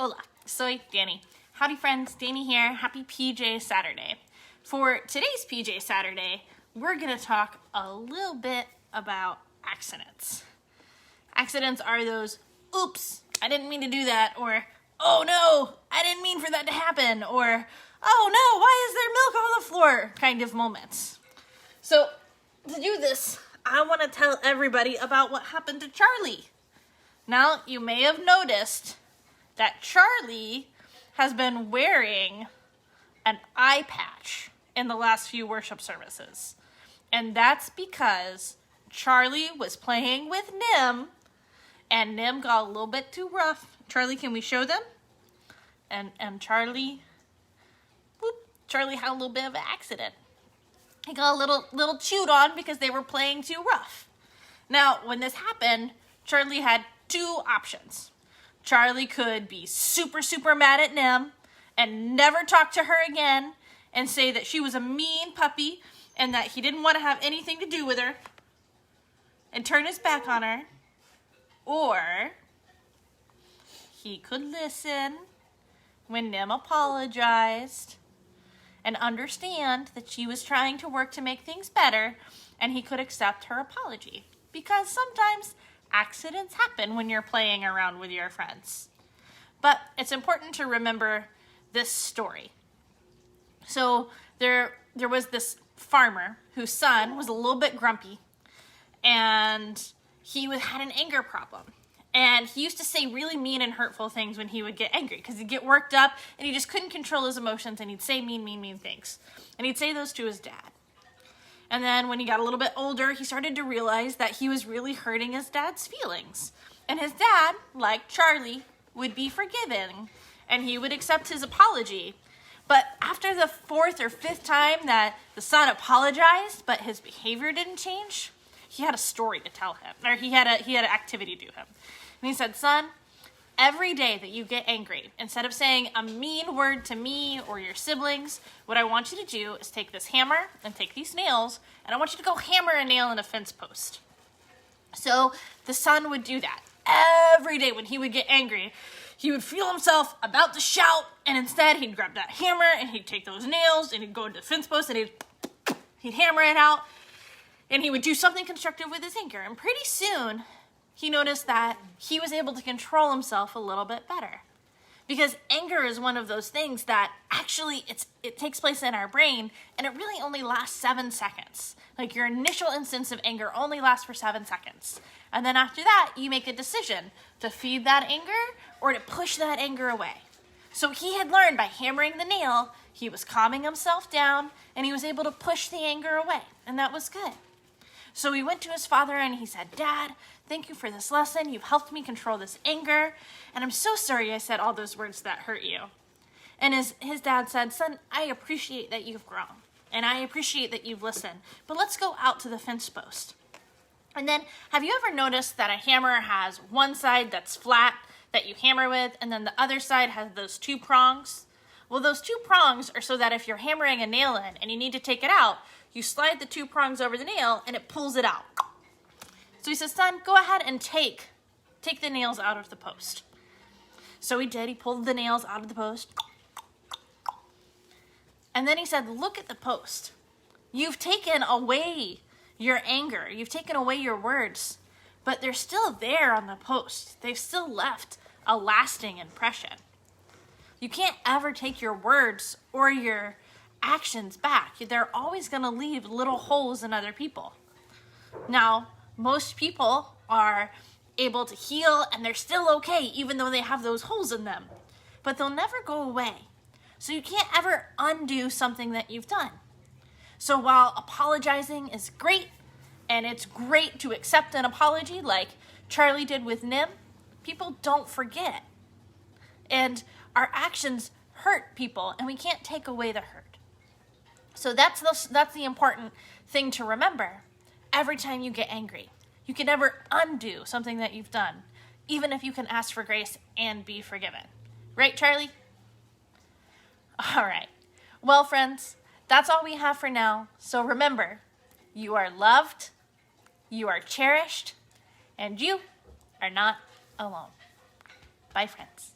Hola, soy Dani. Howdy friends, Dani here. Happy PJ Saturday. For today's PJ Saturday, we're gonna talk a little bit about accidents. Accidents are those, oops, I didn't mean to do that, or, oh no, I didn't mean for that to happen, or, oh no, why is there milk on the floor, kind of moments. So, to do this, I want to tell everybody about what happened to Charlie. Now, you may have noticed that Charlie has been wearing an eye patch in the last few worship services. And that's because Charlie was playing with Nim, and Nim got a little bit too rough. Charlie, can we show them? And Charlie had a little bit of an accident. He got a little chewed on because they were playing too rough. Now, when this happened, Charlie had two options. Charlie could be super, super mad at Nim and never talk to her again and say that she was a mean puppy and that he didn't want to have anything to do with her and turn his back on her. Or he could listen when Nim apologized and understand that she was trying to work to make things better, and he could accept her apology. Because sometimes accidents happen when you're playing around with your friends. But it's important to remember this story. So there was this farmer whose son was a little bit grumpy, and he had an anger problem. And he used to say really mean and hurtful things when he would get angry, because he'd get worked up and he just couldn't control his emotions, and he'd say mean things. And he'd say those to his dad. And then when he got a little bit older, he started to realize that he was really hurting his dad's feelings. And his dad, like Charlie, would be forgiving, and he would accept his apology. But after the fourth or fifth time that the son apologized, but his behavior didn't change, he had a story to tell him, or he had an activity to do him. And he said, son, every day that you get angry, instead of saying a mean word to me or your siblings, what I want you to do is take this hammer and take these nails, and I want you to go hammer a nail in a fence post. So the son would do that. Every day when he would get angry, he would feel himself about to shout, and instead he'd grab that hammer and he'd take those nails and he'd go to the fence post and he'd hammer it out, and he would do something constructive with his anger. And pretty soon, he noticed that he was able to control himself a little bit better. Because anger is one of those things that actually it takes place in our brain, and it really only lasts 7 seconds. Like, your initial instance of anger only lasts for 7 seconds. And then after that, you make a decision to feed that anger or to push that anger away. So he had learned by hammering the nail, he was calming himself down, and he was able to push the anger away. And that was good. So he went to his father and he said, Dad, thank you for this lesson. You've helped me control this anger. And I'm so sorry I said all those words that hurt you. And his dad said, son, I appreciate that you've grown. And I appreciate that you've listened. But let's go out to the fence post. And then, have you ever noticed that a hammer has one side that's flat that you hammer with, and then the other side has those two prongs? Well, those two prongs are so that if you're hammering a nail in and you need to take it out, you slide the two prongs over the nail and it pulls it out. So he says, son, go ahead and take the nails out of the post. So he did. He pulled the nails out of the post. And then he said, look at the post. You've taken away your anger. You've taken away your words. But they're still there on the post. They've still left a lasting impression. You can't ever take your words or your actions back. They're always going to leave little holes in other people. Now, most people are able to heal and they're still okay even though they have those holes in them. But they'll never go away. So you can't ever undo something that you've done. So while apologizing is great, and it's great to accept an apology like Charlie did with Nim, people don't forget. And our actions hurt people, and we can't take away the hurt. So that's the important thing to remember every time you get angry. You can never undo something that you've done, even if you can ask for grace and be forgiven. Right, Charlie? All right. Well, friends, that's all we have for now. So remember, you are loved, you are cherished, and you are not alone. Bye, friends.